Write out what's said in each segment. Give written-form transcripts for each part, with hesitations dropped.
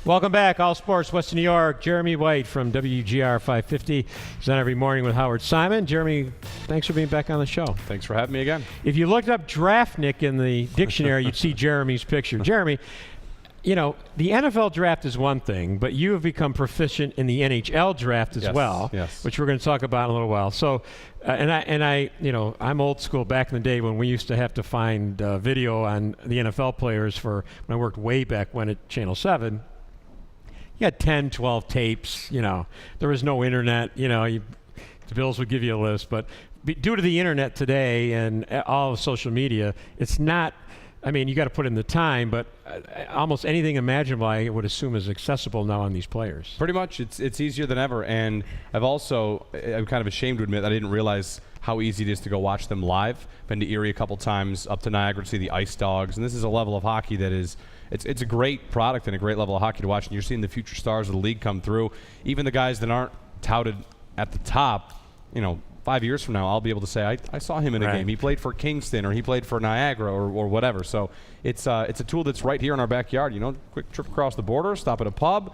Welcome back, All Sports, Western New York. Jeremy White from WGR 550. He's on every morning with Howard Simon. Jeremy, thanks for being back on the show. Thanks for having me again. If you looked up Draftnik in the dictionary, you'd see Jeremy's picture. Jeremy, you know, the NFL draft is one thing, but you have become proficient in the NHL draft as well, which we're going to talk about in a little while. So, I'm old school. Back in the day when we used to have to find video on the NFL players for when I worked way back when at Channel 7. You had 10, 12 tapes, you know. There was no internet, you know. The Bills would give you a list. But due to the internet today and all of social media, it's not, I mean, you got to put in the time, but almost anything imaginable I would assume is accessible now on these players. Pretty much. It's easier than ever. And I'm kind of ashamed to admit that I didn't realize how easy it is to go watch them live. Been to Erie a couple times, up to Niagara to see the Ice Dogs. And this is a level of hockey that is, it's a great product and a great level of hockey to watch. And you're seeing the future stars of the league come through. Even the guys that aren't touted at the top, you know, 5 years from now, I'll be able to say, I saw him in a game. He played for Kingston or he played for Niagara or whatever. So it's a tool that's right here in our backyard. You know, quick trip across the border, stop at a pub,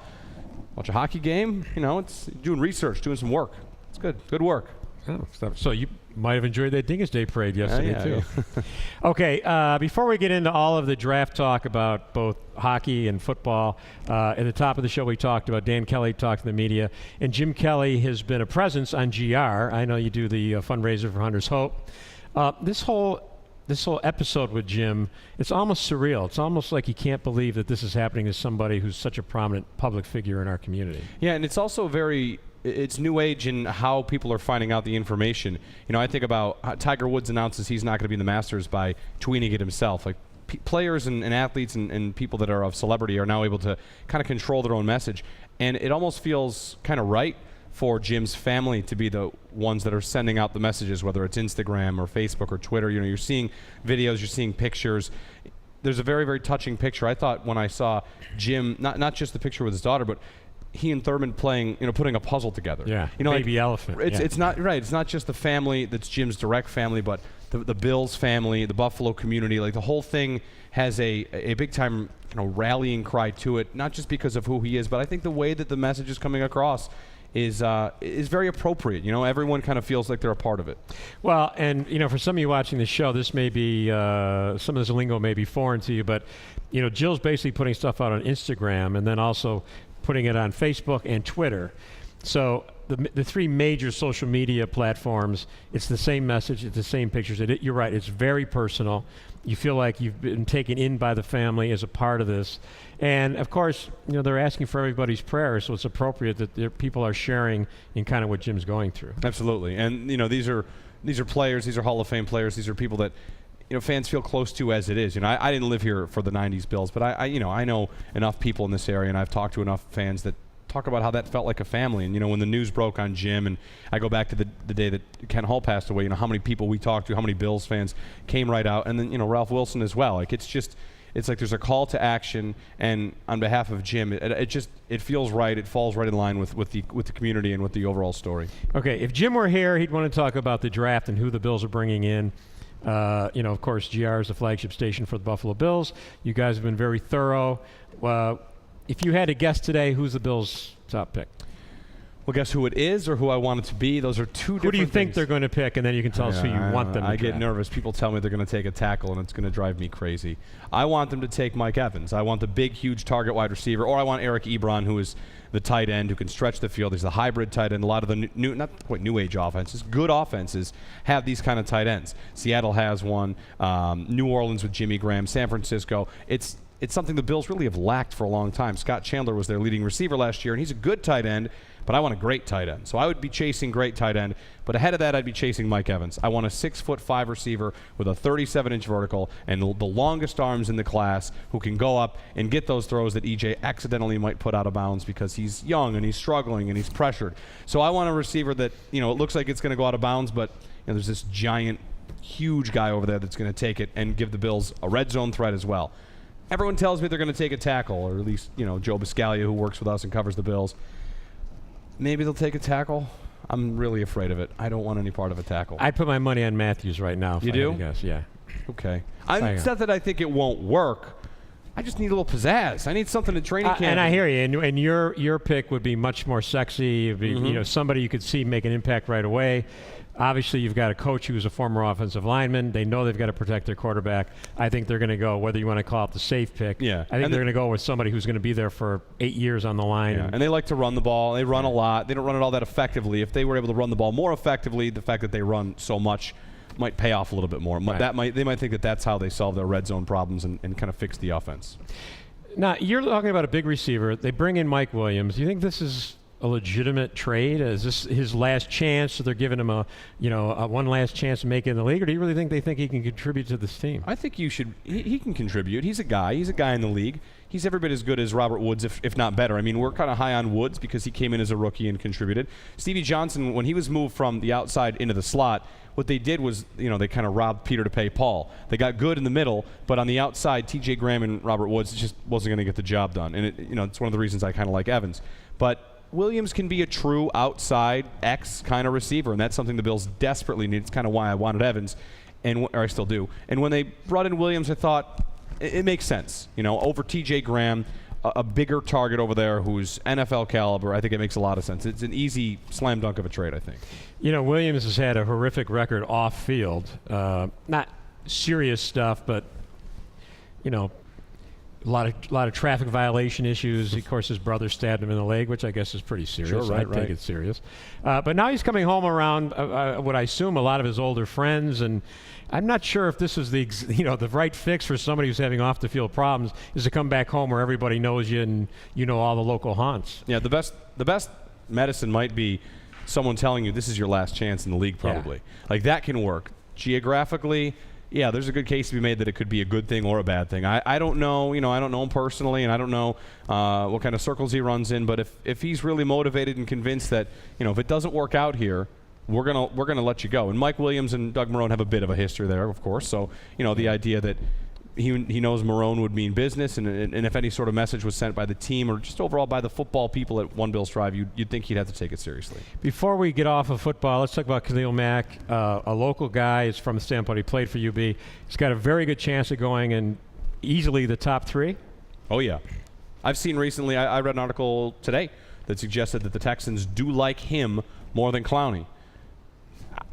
watch a hockey game. You know, it's doing research, doing some work. It's good. Good work. Oh, so you might have enjoyed that Dingus Day parade yesterday, too. Yeah. Okay, before we get into all of the draft talk about both hockey and football, at the top of the show we talked about Dan Kelly talked to the media, and Jim Kelly has been a presence on GR. I know you do the fundraiser for Hunter's Hope. This whole episode with Jim, it's almost surreal. It's almost like you can't believe that this is happening to somebody who's such a prominent public figure in our community. Yeah, and it's also it's new age in how people are finding out the information. You know, I think about how Tiger Woods announces he's not going to be in the Masters by tweeting it himself. Like players and athletes and people that are of celebrity are now able to kind of control their own message. And it almost feels kind of right for Jim's family to be the ones that are sending out the messages, whether it's Instagram or Facebook or Twitter. You know, you're seeing videos, you're seeing pictures. There's a very, very touching picture. I thought when I saw Jim, not just the picture with his daughter, but he and Thurman playing, you know, putting a puzzle together. Yeah, you know, baby elephant. It's not right. It's not just the family that's Jim's direct family, but the Bills family, the Buffalo community. Like the whole thing has a big time, you know, rallying cry to it. Not just because of who he is, but I think the way that the message is coming across is very appropriate. You know, everyone kind of feels like they're a part of it. Well, and you know, for some of you watching the show, this may be some of this lingo may be foreign to you, but you know, Jill's basically putting stuff out on Instagram and then also putting it on Facebook and Twitter. So the three major social media platforms, it's the same message, it's the same pictures. You're right, it's very personal. You feel like you've been taken in by the family as a part of this. And of course, you know, they're asking for everybody's prayers, so it's appropriate that people are sharing in kind of what Jim's going through. Absolutely. And you know, these are players, these are Hall of Fame players, these are people that, you know, fans feel close to as it is. You know, I didn't live here for the 90s Bills, but I know enough people in this area, and I've talked to enough fans that talk about how that felt like a family. And, you know, when the news broke on Jim, and I go back to the day that Ken Hall passed away, you know, how many people we talked to, how many Bills fans came right out, and then, you know, Ralph Wilson as well. Like, it's like there's a call to action, and on behalf of Jim, it feels right. It falls right in line with the community and with the overall story. Okay, if Jim were here, he'd want to talk about the draft and who the Bills are bringing in. You know, of course, GR is the flagship station for the Buffalo Bills. You guys have been very thorough. If you had to guess today, who's the Bills' top pick? Well, guess who it is or who I want it to be? Those are two different things. Who do you think they're going to pick, and then you can tell us who you want them to I get nervous. People tell me they're going to take a tackle, and it's going to drive me crazy. I want them to take Mike Evans. I want the big, huge target wide receiver, or I want Eric Ebron, who is the tight end who can stretch the field. He's the hybrid tight end. A lot of the new, not quite new age offenses, good offenses have these kind of tight ends. Seattle has one. New Orleans with Jimmy Graham. San Francisco. It's something the Bills really have lacked for a long time. Scott Chandler was their leading receiver last year, and he's a good tight end, but I want a great tight end. So I would be chasing great tight end, but ahead of that, I'd be chasing Mike Evans. I want a 6'5" receiver with a 37-inch vertical and the longest arms in the class who can go up and get those throws that EJ accidentally might put out of bounds because he's young and he's struggling and he's pressured. So I want a receiver that, you know, it looks like it's going to go out of bounds, but you know, there's this giant, huge guy over there that's going to take it and give the Bills a red zone threat as well. Everyone tells me they're going to take a tackle, or at least, you know, Joe Biscaglia, who works with us and covers the Bills. Maybe they'll take a tackle. I'm really afraid of it. I don't want any part of a tackle. I'd put my money on Matthews right now. You do? Yes, yeah. Okay. It's not that I think it won't work, I just need a little pizzazz. I need something to training camp. And I hear you. And your pick would be much more sexy. It'd be, somebody you could see make an impact right away. Obviously, you've got a coach who's a former offensive lineman. They know they've got to protect their quarterback. I think they're going to go, whether you want to call it the safe pick, I think they're going to go with somebody who's going to be there for 8 years on the line. Yeah. And they like to run the ball. They run a lot. They don't run it all that effectively. If they were able to run the ball more effectively, the fact that they run so much might pay off a little bit more. Right. They might think that that's how they solve their red zone problems and kind of fix the offense. Now, you're talking about a big receiver. They bring in Mike Williams. Do you think this is a legitimate trade? Is this his last chance, so they're giving him a one last chance to make it in the league, or do you really think he can contribute to this team? I think he can contribute. He's a guy in the league. He's every bit as good as Robert Woods, if not better. I mean, we're kind of high on Woods because he came in as a rookie and contributed. Stevie Johnson, when he was moved from the outside into the slot, what they did was, they kind of robbed Peter to pay Paul. They got good in the middle, but on the outside, T.J. Graham and Robert Woods just wasn't going to get the job done. And it's one of the reasons I kind of like Evans. But Williams can be a true outside X kind of receiver, and that's something the Bills desperately need. It's kind of why I wanted Evans, or I still do. And when they brought in Williams, I thought it makes sense. Over T.J. Graham, a bigger target over there who's NFL caliber. I think it makes a lot of sense. It's an easy slam dunk of a trade, I think. Williams has had a horrific record off field. Not serious stuff, but a lot of traffic violation issues. Of course, his brother stabbed him in the leg, which I guess is pretty serious. Sure, I'd take it serious. But now he's coming home around what I assume a lot of his older friends, and I'm not sure if this is the right fix for somebody who's having off the field problems is to come back home where everybody knows you and you know all the local haunts. Yeah, the best medicine might be someone telling you this is your last chance in the league, probably. Yeah. Like that can work geographically. Yeah, there's a good case to be made that it could be a good thing or a bad thing. I don't know, I don't know him personally, and I don't know what kind of circles he runs in. But if he's really motivated and convinced that, if it doesn't work out here, we're gonna let you go. And Mike Williams and Doug Marrone have a bit of a history there, of course. So the idea that he knows Marrone would mean business, and if any sort of message was sent by the team or just overall by the football people at One Bills Drive, you'd think he'd have to take it seriously. Before we get off of football, let's talk about Khalil Mack, a local guy. Is from the standpoint he played for UB. He's got a very good chance of going in easily the top 3. Oh yeah, I've seen recently. I read an article today that suggested that the Texans do like him more than Clowney.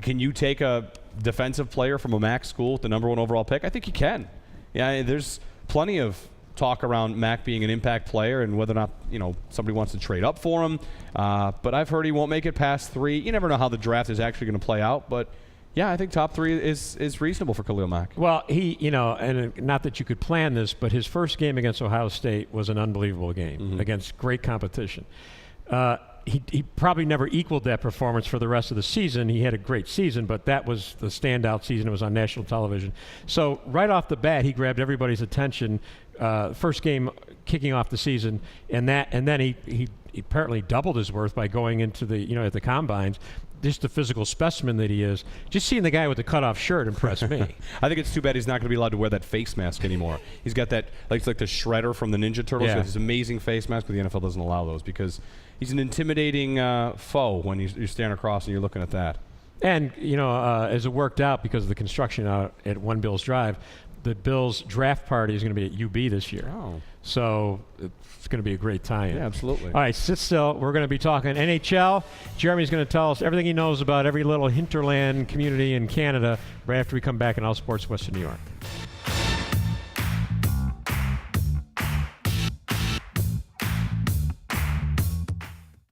Can you take a defensive player from a Mac school with the #1 overall pick? I think you can. Yeah, there's plenty of talk around Mac being an impact player and whether or not somebody wants to trade up for him. But I've heard he won't make it past 3. You never know how the draft is actually going to play out. But yeah, I think top 3 is reasonable for Khalil Mack. Well, he and not that you could plan this, but his first game against Ohio State was an unbelievable game against great competition. He probably never equaled that performance for the rest of the season. He had a great season, but that was the standout season. It was on national television. So right off the bat, he grabbed everybody's attention. First game kicking off the season, and then he apparently doubled his worth by going into the at the combines. Just the physical specimen that he is. Just seeing the guy with the cutoff shirt impressed me. I think it's too bad he's not going to be allowed to wear that face mask anymore. He's got that like the Shredder from the Ninja Turtles. He's got this amazing face mask, but the NFL doesn't allow those because he's an intimidating foe when you're staring across and you're looking at that. And as it worked out because of the construction out at One Bills Drive, the Bills draft party is going to be at UB this year. Oh. So it's going to be a great tie-in. Yeah, absolutely. All right, sit still. We're going to be talking NHL. Jeremy's going to tell us everything he knows about every little hinterland community in Canada right after we come back in All Sports Western New York.